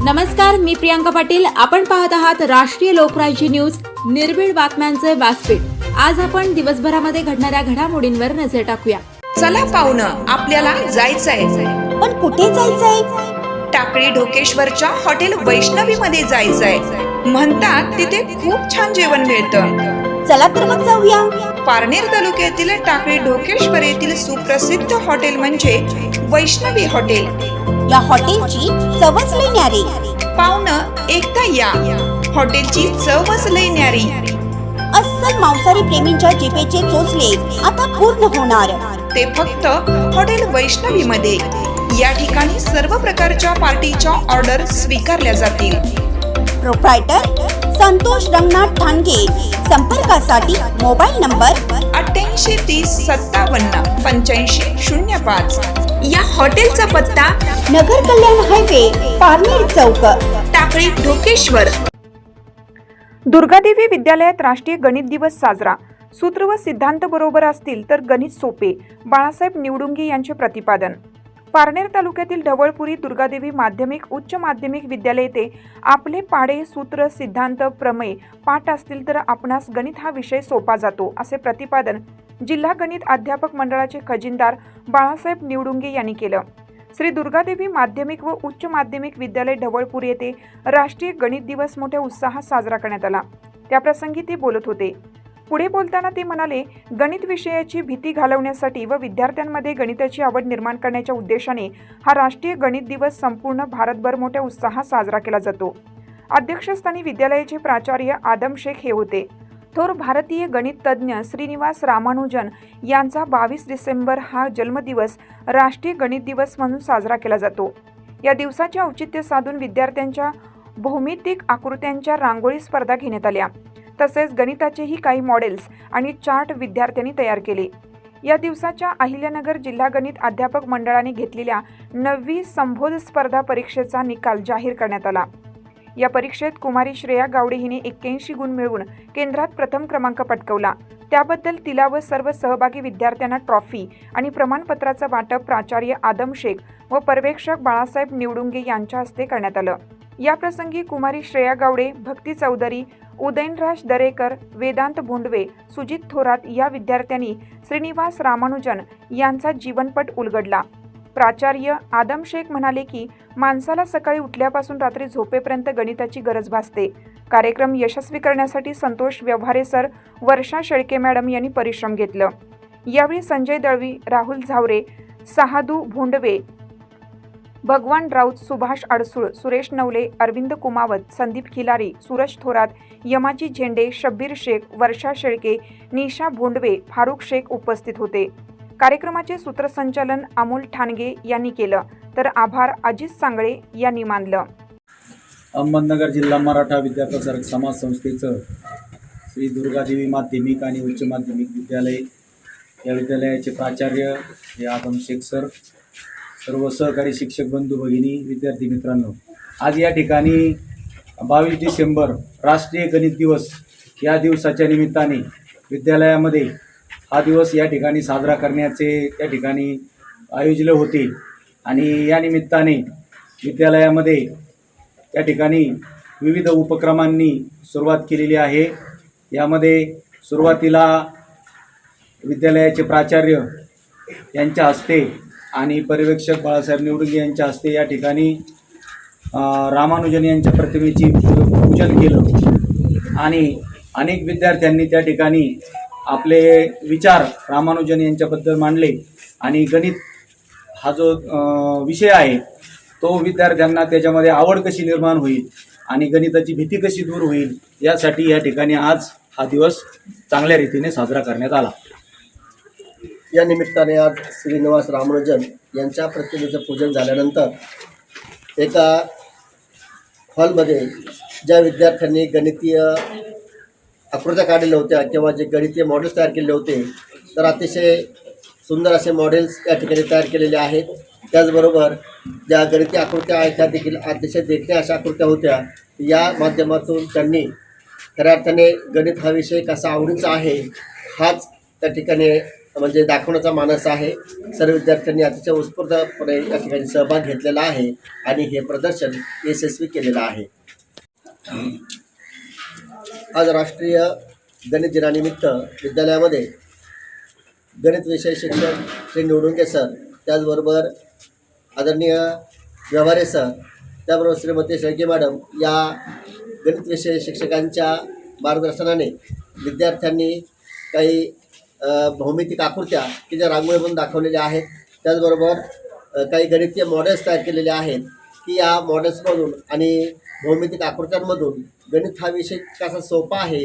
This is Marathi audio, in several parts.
नमस्कार, मी प्रियांका पाटील. आपण पाहत आहात राष्ट्रीय लोकराज्य न्यूज, निर्भीड बातम्यांचे व्यासपीठ. आज आपण दिवसभरामध्ये घडणाऱ्या घडामोडींवर नजर टाकूया. चला पाहुणं, आपल्याला जायचंय. पण कुठे जायचंय? टाकळी ढोकेश्वरच्या हॉटेल वैष्णवी मध्ये जायचंय. म्हणतात तिथे खूप छान जेवण मिळतं. चला तर मग जाऊया. पारनेर तालुक्यातील टाकळी ढोकेश्वर येथील सुप्रसिद्ध हॉटेल म्हणजे वैष्णवी हॉटेल. या हॉटेलची चवच लई न्यारी. पाहुणं, एकदा या. हॉटेलची चवच लई न्यारी. अस्सल मांसाहारी प्रेमींच्या जिभेचे चोचले आता पूर्ण होणार. ते फक्त हॉटेल वैष्णवी मध्ये. या ठिकाणी सर्व प्रकारच्या पार्टीच्या ऑर्डर स्वीकारल्या जातील. प्रोप्रायटर संतोष रंगनाथ ठाणगे. संपर्कासाठी मोबाईल नंबर 8830578505. या हॉटेलचा पत्ता नगर कल्याण हायवे, पारनेर चौक, टाकळी ढोकेश्वर. दुर्गादेवी विद्यालयात राष्ट्रीय गणित दिवस साजरा. सूत्र व सिद्धांत बरोबर असतील तर गणित सोपे, बाळासाहेब निवडुंगे यांचे प्रतिपादन. पारनेर तालुक्यातील ढवळपुरी दुर्गादेवी माध्यमिक उच्च माध्यमिक विद्यालय येथे आपले पाढे सूत्र सिद्धांत प्रमेय पाठ असतील तर आपणास गणित हा विषय सोपा जातो, असे प्रतिपादन जिल्हा गणित अध्यापक मंडळाचे खजिनदार बाळासाहेब निवडुंगे यांनी केलं. श्री दुर्गादेवी माध्यमिक व उच्च माध्यमिक विद्यालय ढवळपुरी येथे राष्ट्रीय गणित दिवस मोठ्या उत्साहात साजरा करण्यात आला. त्याप्रसंगी ते बोलत होते. पुढे बोलताना ते म्हणाले, गणित विषयाची भीती घालवण्यासाठी व विद्यार्थ्यांमध्ये गणिताची आवड निर्माण करण्याच्या उद्देशाने हा राष्ट्रीय गणित दिवस संपूर्ण भारतभर मोठ्या उत्साहात साजरा केला जातो. अध्यक्षस्थानी विद्यालयाचे प्राचार्य आदम शेख हे होते. थोर भारतीय गणित तज्ज्ञ श्रीनिवास रामानुजन यांचा 22 डिसेंबर हा जन्मदिवस राष्ट्रीय गणित दिवस म्हणून साजरा केला जातो. या दिवसाचे औचित्य साधून विद्यार्थ्यांच्या भौमितिक आकृत्यांच्या रांगोळी स्पर्धा घेण्यात आल्या. तसेच गणिताचेही काही मॉडेल्स आणि चार्ट विद्यार्थ्यांनी तयार केले. या दिवसाच्या अहिल्यानगर जिल्हा गणित अध्यापक मंडळाने घेतलेल्या 9वी संबोध स्पर्धा परीक्षेचा निकाल जाहीर करण्यात आला. या परीक्षेत कुमारी श्रेया गावडे हिने 81 गुण मिळवून केंद्रात प्रथम क्रमांक पटकावला. त्याबद्दल तिला व सर्व सहभागी विद्यार्थ्यांना ट्रॉफी आणि प्रमाणपत्राचं वाटप प्राचार्य आदम शेख व पर्यवेक्षक बाळासाहेब निवडुंगे यांच्या हस्ते करण्यात आलं. या प्रसंगी कुमारी श्रेया गावडे, भक्ती चौधरी, उदयनराज दरेकर, वेदांत भोंडवे, सुजित थोरात या विद्यार्थ्यांनी श्रीनिवास रामानुजन यांचा जीवनपट उलगडला. प्राचार्य आदम शेख म्हणाले की माणसाला सकाळी उठल्यापासून रात्री झोपेपर्यंत गणिताची गरज भासते. कार्यक्रम यशस्वी करण्यासाठी संतोष व्यवहारे सर, वर्षा शेळके मॅडम यांनी परिश्रम घेतलं. यावेळी संजय दळवी, राहुल झावरे, सहादू भोंडवे, भगवान राऊत, सुभाष अडसूळ, सुरेश नवले, अरविंद कुमावत, संदीप खिलारी, सूरज थोरात, यमाजी झेंडे, शब्बीर शेख, वर्षा शेळके, निशा भोंडवे, फारुख शेख उपस्थित होते. कार्यक्रमाचे सूत्रसंचालन अमोल ठाणगे यांनी केलं तर आभार अजित सांगळे यांनी मानलं. अहमदनगर जिल्हा मराठा विद्याप्रसारक समाज संस्थेचं श्री दुर्गादेवी माध्यमिक आणि उच्च माध्यमिक विद्यालय या विद्यालयाचे प्राचार्य हे आदम शेख सर, सर्व सहकारी शिक्षक बंधू भगिनी, विद्यार्थी मित्रांनो, आज या ठिकाणी 22 डिसेंबर राष्ट्रीय गणित दिवस या दिवसाच्या निमित्ताने विद्यालयामध्ये हा दिवस या ठिकाणी साजरा करण्याचे त्या ठिकाणी आयोजले होते. आणि या निमित्ताने विद्यालयामध्ये त्या ठिकाणी विविध उपक्रमांनी सुरुवात केलेली आहे. यामध्ये सुरुवातीला विद्यालयाचे प्राचार्य यांच्या हस्ते आणि पर्यवेक्षक बाळासाहेब निवडुंगे यांच्या हस्ते या ठिकाणी रामानुजन यांच्या प्रतिमेची पूजन केलं आणि अनेक विद्यार्थ्यांनी त्या ठिकाणी आपले विचार रामानुजन यांच्याबद्दल मांडले. आणि गणित हा जो विषय आहे तो विद्यार्थ्यांना त्याच्यामध्ये आवड कशी निर्माण होईल आणि गणिताची भीती कशी दूर होईल यासाठी या ठिकाणी आज हा दिवस चांगल्या रीतीने साजरा करण्यात आला. या निमित्ताने आज श्रीनिवास रामानुजन यांच्या प्रतिमेचं पूजन झाल्यानंतर एका हॉलमध्ये ज्या विद्यार्थ्यांनी गणितीय आकृत्या काढलेल्या होत्या किंवा जे गणितीय मॉडेल्स तयार केलेले होते, तर अतिशय सुंदर असे मॉडेल्स या ठिकाणी तयार केलेले आहेत. त्याचबरोबर ज्या गणितीय आकृत्या आहेत त्या देखील अतिशय देखण्या अशा आकृत्या होत्या. या माध्यमातून त्यांनी खऱ्या अर्थाने गणित हा विषय कसा आवडीचा आहे हाच त्या ठिकाणी म्हणजे दाखवण्याचा मानस आहे. सर्व विद्यार्थ्यांनी अतिशय उत्स्फूर्तपणे या ठिकाणी सहभाग घेतलेला आहे आणि हे प्रदर्शन यशस्वी केलेलं आहे. आज राष्ट्रीय गणित दिनानिमित्त विद्यालयामध्ये गणित विषय शिक्षक श्री निवडुंगे सर, त्याचबरोबर आदरणीय व्यवहारे सर, त्याबरोबर श्रीमती शेळके मॅडम या गणित विषय शिक्षकांच्या मार्गदर्शनाने विद्यार्थ्यांनी काही भौमितिक आकृत्या की ज्या रांगोळीमधून दाखवलेल्या आहेत, त्याचबरोबर काही गणितीय मॉडेल्स तयार केलेले आहेत की या मॉडेल्समधून आणि भौमितिक आकृत्यांमधून गणित हा विषय कसा सोपा आहे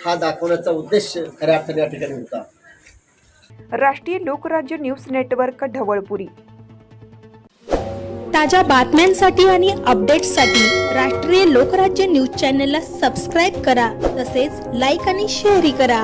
हा दाखवण्याचा उद्देश खऱ्या अर्थाने या ठिकाणी होता. राष्ट्रीय लोकराज्य न्यूज नेटवर्क ढवळपुरी. ताज्या बातम्यांसाठी आणि अपडेट्ससाठी राष्ट्रीय लोकराज्य न्यूज चॅनलला सबस्क्राईब करा, तसेच लाईक आणि शेअरही करा.